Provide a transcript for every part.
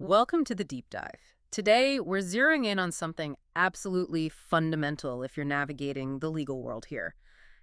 Welcome to the deep dive. Today, we're zeroing in on something absolutely fundamental if you're navigating the legal world here.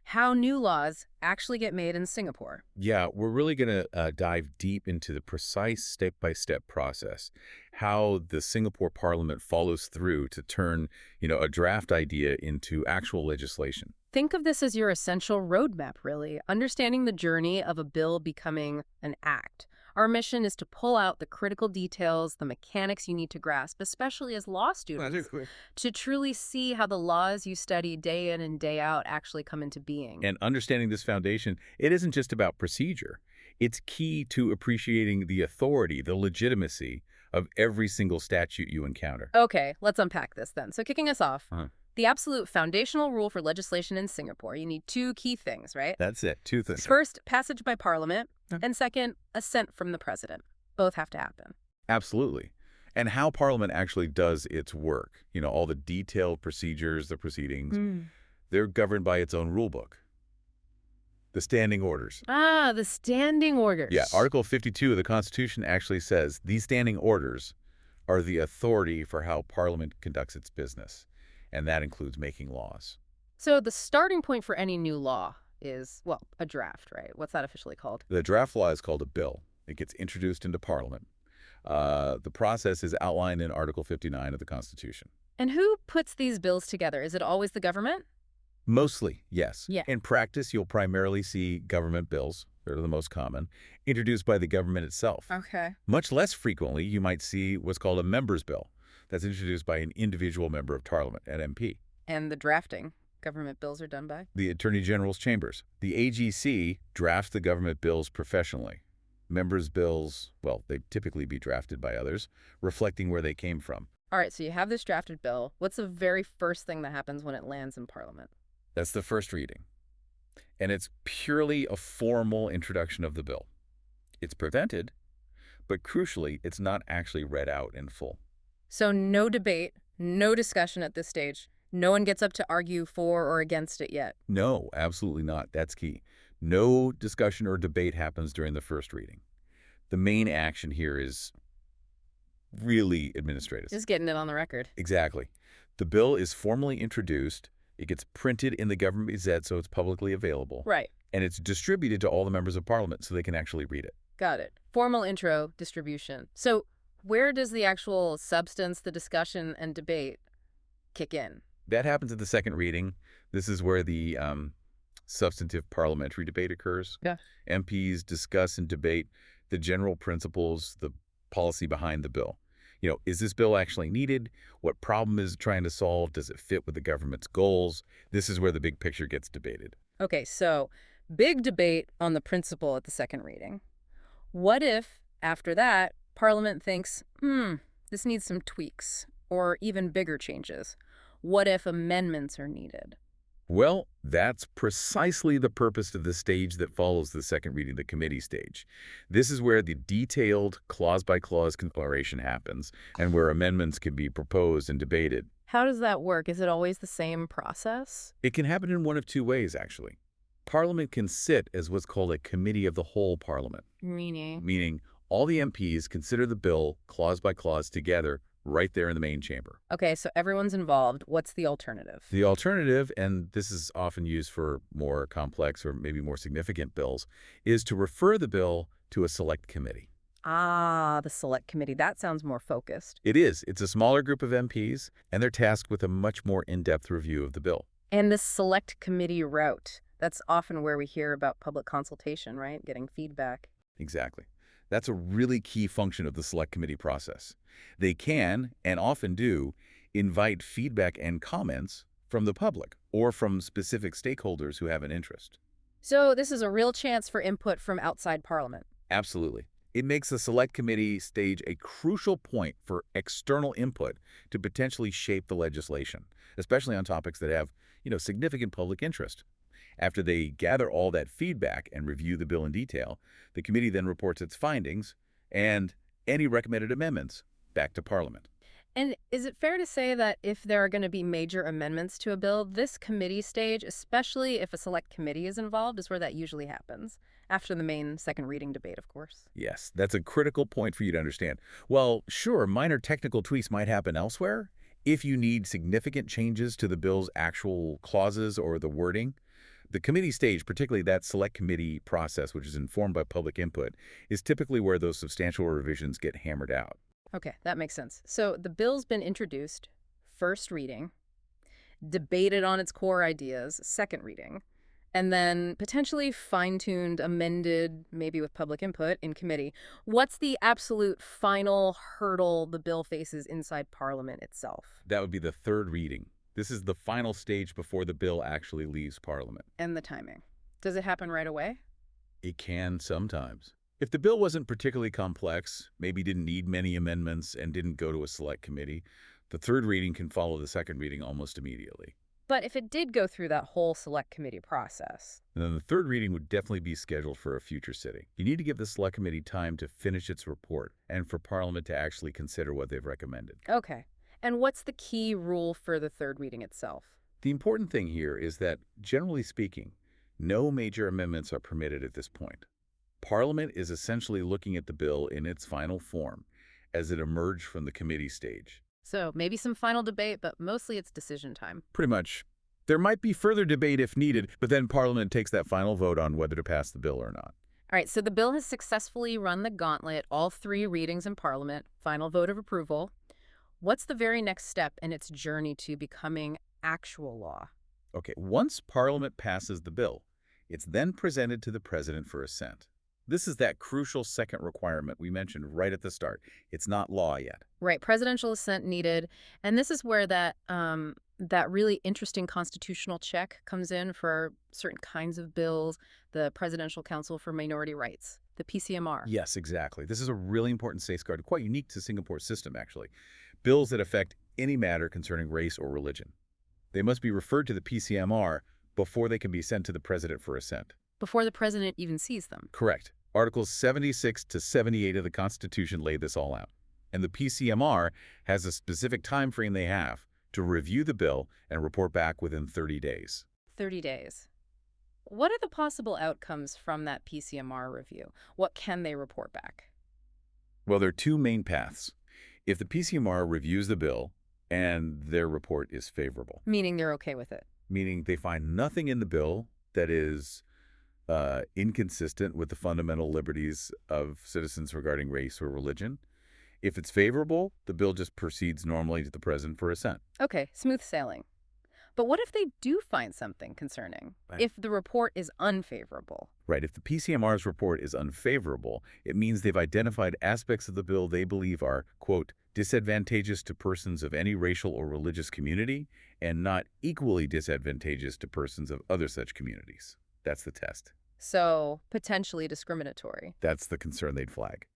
How new laws actually get made in Singapore. Yeah, we're really going to dive deep into the precise step-by-step process, how the Singapore Parliament follows through to turn, a draft idea into actual legislation. Think of this as your essential roadmap, really, understanding the journey of a bill becoming an act. Our mission is to pull out the critical details, the mechanics you need to grasp, especially as law students, Logically. to truly see how the laws you study day in and day out actually come into being. And understanding this foundation, it isn't just about procedure. It's key to appreciating the authority, the legitimacy of every single statute you encounter. Okay, let's unpack this then. So kicking us off, Uh-huh. the absolute foundational rule for legislation in Singapore, you need two key things, right? That's it. Two things. First, passage by parliament, Yeah. and second, assent from the president. Both have to happen. Absolutely. And how Parliament actually does its work, all the detailed procedures, the proceedings, they're governed by its own rule book. The standing orders. Ah, the standing orders. Yeah, Article 52 of the Constitution actually says these standing orders are the authority for how Parliament conducts its business, and that includes making laws. So the starting point for any new law is, well, a draft, right? What's that officially called? The draft law is called a bill. It gets introduced into Parliament. The process is outlined in Article 59 of the Constitution. And who puts these bills together? Is it always the government? Mostly, yes. Yeah. In practice, you'll primarily see government bills, they're the most common, introduced by the government itself. Okay. Much less frequently, you might see what's called a member's bill that's introduced by an individual member of Parliament, an MP. And the drafting government bills are done by? The Attorney General's chambers. The AGC drafts the government bills professionally. Members' bills, well, they typically be drafted by others, reflecting where they came from. All right, so you have this drafted bill. What's the very first thing that happens when it lands in Parliament? That's the first reading. And it's purely a formal introduction of the bill. It's presented, but crucially, it's not actually read out in full. So no debate, no discussion at this stage. No one gets up to argue for or against it yet. No, absolutely not. That's key. No discussion or debate happens during the first reading. The main action here is really administrative. Just getting it on the record. Exactly. The bill is formally introduced, it gets printed in the Government Gazette so it's publicly available, Right. and it's distributed to all the members of Parliament so they can actually read it. Got it. Formal intro, distribution. So where does the actual substance, the discussion, and debate kick in? That happens at the second reading. This is where the substantive parliamentary debate occurs. Yeah. MPs discuss and debate the general principles, the policy behind the bill. Is this bill actually needed? What problem is it trying to solve? Does it fit with the government's goals? This is where the big picture gets debated. Okay, so big debate on the principle at the second reading. What if, after that, Parliament thinks, this needs some tweaks, or even bigger changes? What if amendments are needed? Well, that's precisely the purpose of the stage that follows the second reading, the committee stage. This is where the detailed clause-by-clause consideration happens and where amendments can be proposed and debated. How does that work? Is it always the same process? It can happen in one of two ways, actually. Parliament can sit as what's called a committee of the whole Parliament, meaning all the MPs consider the bill clause by clause together right there in the main chamber. Okay, so everyone's involved. What's the alternative? The alternative, and this is often used for more complex or maybe more significant bills, is to refer the bill to a select committee. Ah, the select committee. That sounds more focused. It is. It's a smaller group of MPs, and they're tasked with a much more in-depth review of the bill. And this select committee route, that's often where we hear about public consultation, right? Getting feedback. Exactly. That's a really key function of the select committee process. They can, and often do, invite feedback and comments from the public or from specific stakeholders who have an interest. So this is a real chance for input from outside Parliament. Absolutely. It makes the select committee stage a crucial point for external input to potentially shape the legislation, especially on topics that have, significant public interest. After they gather all that feedback and review the bill in detail, the committee then reports its findings and any recommended amendments back to Parliament. And is it fair to say that if there are going to be major amendments to a bill, this committee stage, especially if a select committee is involved, is where that usually happens? After the main second reading debate, of course. Yes, that's a critical point for you to understand. Well, sure, minor technical tweaks might happen elsewhere if you need significant changes to the bill's actual clauses or the wording. The committee stage, particularly that select committee process, which is informed by public input, is typically where those substantial revisions get hammered out. Okay, that makes sense. So the bill's been introduced, first reading, debated on its core ideas, second reading, and then potentially fine-tuned, amended, maybe with public input in committee. What's the absolute final hurdle the bill faces inside Parliament itself? That would be the third reading. This is the final stage before the bill actually leaves Parliament. And the timing. Does it happen right away? It can sometimes. If the bill wasn't particularly complex, maybe didn't need many amendments, and didn't go to a select committee, the third reading can follow the second reading almost immediately. But if it did go through that whole select committee process, And then the third reading would definitely be scheduled for a future sitting. You need to give the select committee time to finish its report and for Parliament to actually consider what they've recommended. okay. And what's the key rule for the third reading itself? The important thing here is that, generally speaking, no major amendments are permitted at this point. Parliament is essentially looking at the bill in its final form as it emerged from the committee stage. So maybe some final debate, but mostly it's decision time. Pretty much. There might be further debate if needed, but then Parliament takes that final vote on whether to pass the bill or not. All right, so the bill has successfully run the gauntlet, all three readings in Parliament, final vote of approval. What's the very next step in its journey to becoming actual law? Okay, once Parliament passes the bill, it's then presented to the President for assent. This is that crucial second requirement we mentioned right at the start. It's not law yet. Right, presidential assent needed, and this is where that really interesting constitutional check comes in for certain kinds of bills, the Presidential Council for Minority Rights, the PCMR. Yes, exactly. This is a really important safeguard, quite unique to Singapore's system, actually. Bills that affect any matter concerning race or religion. They must be referred to the PCMR before they can be sent to the President for assent. Before the president even sees them. Correct. Articles 76 to 78 of the Constitution lay this all out. And the PCMR has a specific time frame they have to review the bill and report back within 30 days. 30 days. What are the possible outcomes from that PCMR review? What can they report back? Well, there are two main paths. If the PCMR reviews the bill and their report is favorable, Meaning they're okay with it. meaning they find nothing in the bill that is inconsistent with the fundamental liberties of citizens regarding race or religion. If it's favorable, the bill just proceeds normally to the President for assent. Okay, smooth sailing. But what if they do find something concerning? Right. If the report is unfavorable? Right, if the PCMR's report is unfavorable, it means they've identified aspects of the bill they believe are, quote, disadvantageous to persons of any racial or religious community and not equally disadvantageous to persons of other such communities. That's the test. So, potentially discriminatory. That's the concern they'd flag.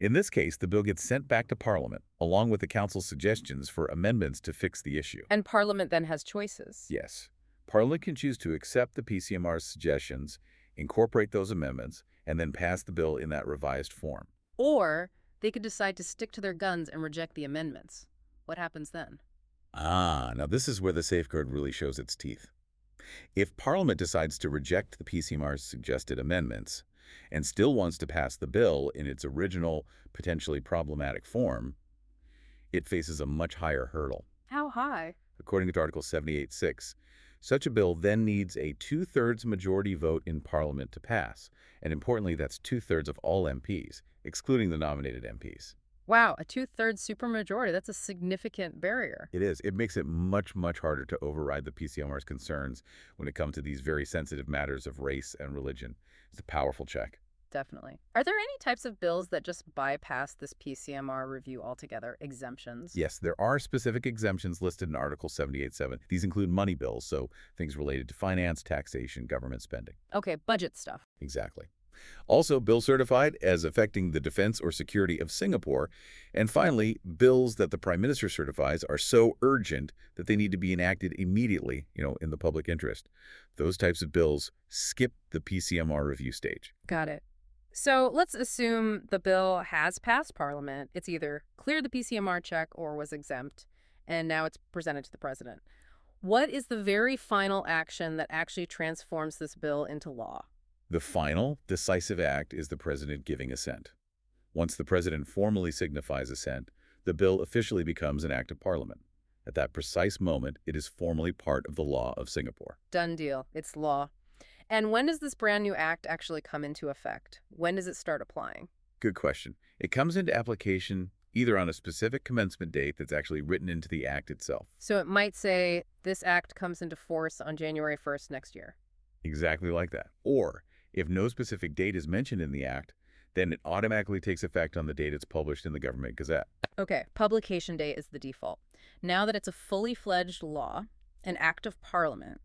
In this case, the bill gets sent back to Parliament, along with the Council's suggestions for amendments to fix the issue. And Parliament then has choices. Yes, Parliament can choose to accept the PCMR's suggestions, incorporate those amendments, and then pass the bill in that revised form. Or they could decide to stick to their guns and reject the amendments. What happens then? Now this is where the safeguard really shows its teeth. If Parliament decides to reject the PCMR's suggested amendments and still wants to pass the bill in its original, potentially problematic form, it faces a much higher hurdle. How high? According to Article 78.6, such a bill then needs a two-thirds majority vote in Parliament to pass. And importantly, that's two-thirds of all MPs, excluding the nominated MPs. Wow, a two-thirds supermajority. That's a significant barrier. It is. It makes it much, much harder to override the PCMR's concerns when it comes to these very sensitive matters of race and religion. It's a powerful check. Definitely. Are there any types of bills that just bypass this PCMR review altogether? Exemptions? Yes, there are specific exemptions listed in Article 78.7. These include money bills, so things related to finance, taxation, government spending. Okay, budget stuff. Exactly. Also, bills certified as affecting the defense or security of Singapore. And finally, bills that the Prime Minister certifies are so urgent that they need to be enacted immediately, in the public interest. Those types of bills skip the PCMR review stage. Got it. So let's assume the bill has passed Parliament. It's either cleared the PCMR check or was exempt, and now it's presented to the president. What is the very final action that actually transforms this bill into law? The final, decisive act is the president giving assent. Once the president formally signifies assent, the bill officially becomes an act of parliament. At that precise moment, it is formally part of the law of Singapore. Done deal. It's law. And when does this brand new act actually come into effect? When does it start applying? Good question. It comes into application either on a specific commencement date that's actually written into the act itself. So it might say this act comes into force on January 1st next year. Exactly like that. Or, if no specific date is mentioned in the act, then it automatically takes effect on the date it's published in the Government Gazette. Okay, publication date is the default. Now that it's a fully fledged law, an act of parliament,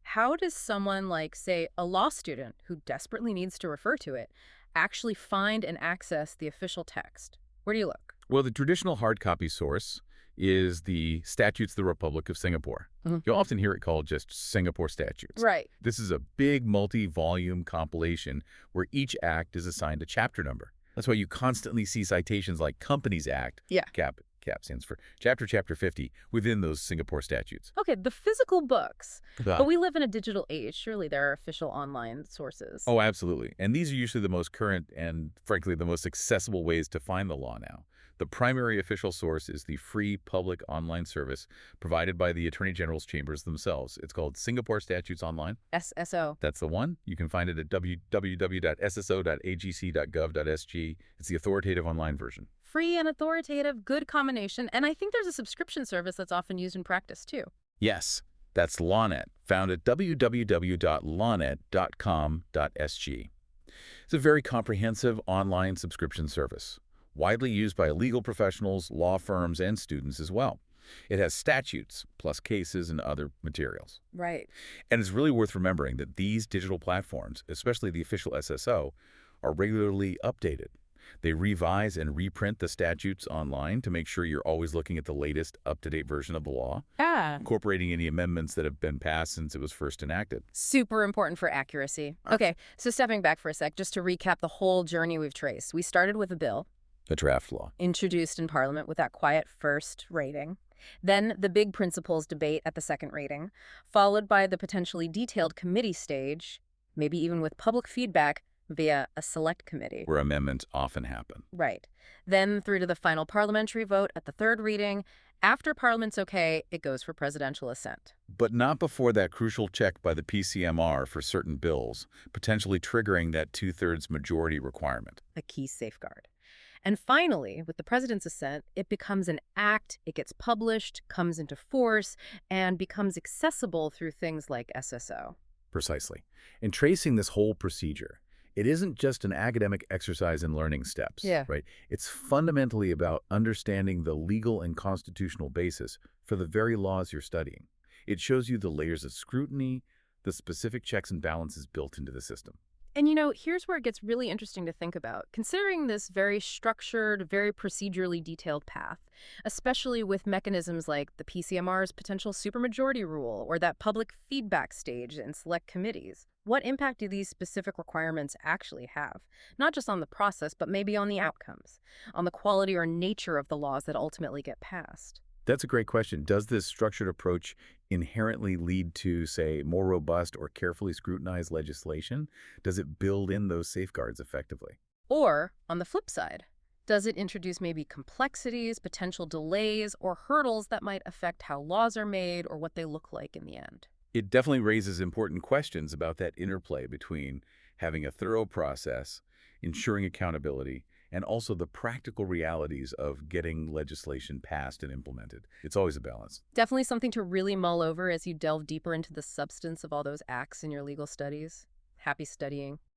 how does someone like, say, a law student who desperately needs to refer to it actually find and access the official text? Where do you look? Well, the traditional hard copy source is the Statutes of the Republic of Singapore. Mhm. You'll often hear it called just Singapore Statutes. Right. This is a big multi-volume compilation where each act is assigned a chapter number. That's why you constantly see citations like Companies Act, Yeah. CAP stands for Chapter 50, within those Singapore statutes. Okay, the physical books. Ah. But we live in a digital age. Surely there are official online sources. Oh, absolutely. And these are usually the most current and, frankly, the most accessible ways to find the law now. The primary official source is the free public online service provided by the Attorney General's chambers themselves. It's called Singapore Statutes Online. SSO. That's the one. You can find it at www.sso.agc.gov.sg. It's the authoritative online version. Free and authoritative, good combination. And I think there's a subscription service that's often used in practice, too. Yes, that's LawNet, found at www.lawnet.com.sg. It's a very comprehensive online subscription service, widely used by legal professionals, law firms, and students as well. It has statutes, plus cases and other materials. Right. And it's really worth remembering that these digital platforms, especially the official SSO, are regularly updated. They revise and reprint the statutes online to make sure you're always looking at the latest, up-to-date version of the law, Yeah. incorporating any amendments that have been passed since it was first enacted. Super important for accuracy. Okay, so stepping back for a sec, just to recap the whole journey we've traced. We started with a bill The draft law. introduced in Parliament with that quiet first reading. Then the big principles debate at the second reading, followed by the potentially detailed committee stage, maybe even with public feedback via a select committee. Where amendments often happen. Right. Then through to the final parliamentary vote at the third reading. After Parliament's okay, it goes for presidential assent. But not before that crucial check by the PCMR for certain bills, potentially triggering that two-thirds majority requirement. A key safeguard. And finally, with the president's assent, it becomes an act, it gets published, comes into force, and becomes accessible through things like SSO. Precisely. In tracing this whole procedure, it isn't just an academic exercise in learning steps, Yeah. right? It's fundamentally about understanding the legal and constitutional basis for the very laws you're studying. It shows you the layers of scrutiny, the specific checks and balances built into the system. And here's where it gets really interesting to think about. Considering this very structured, very procedurally detailed path, especially with mechanisms like the PCMR's potential supermajority rule or that public feedback stage in select committees, what impact do these specific requirements actually have? Not just on the process, but maybe on the outcomes, on the quality or nature of the laws that ultimately get passed. That's a great question. Does this structured approach inherently lead to, say, more robust or carefully scrutinized legislation? Does it build in those safeguards effectively? Or, on the flip side, does it introduce maybe complexities, potential delays, or hurdles that might affect how laws are made or what they look like in the end? It definitely raises important questions about that interplay between having a thorough process, ensuring accountability, and also the practical realities of getting legislation passed and implemented. It's always a balance. Definitely something to really mull over as you delve deeper into the substance of all those acts in your legal studies. Happy studying.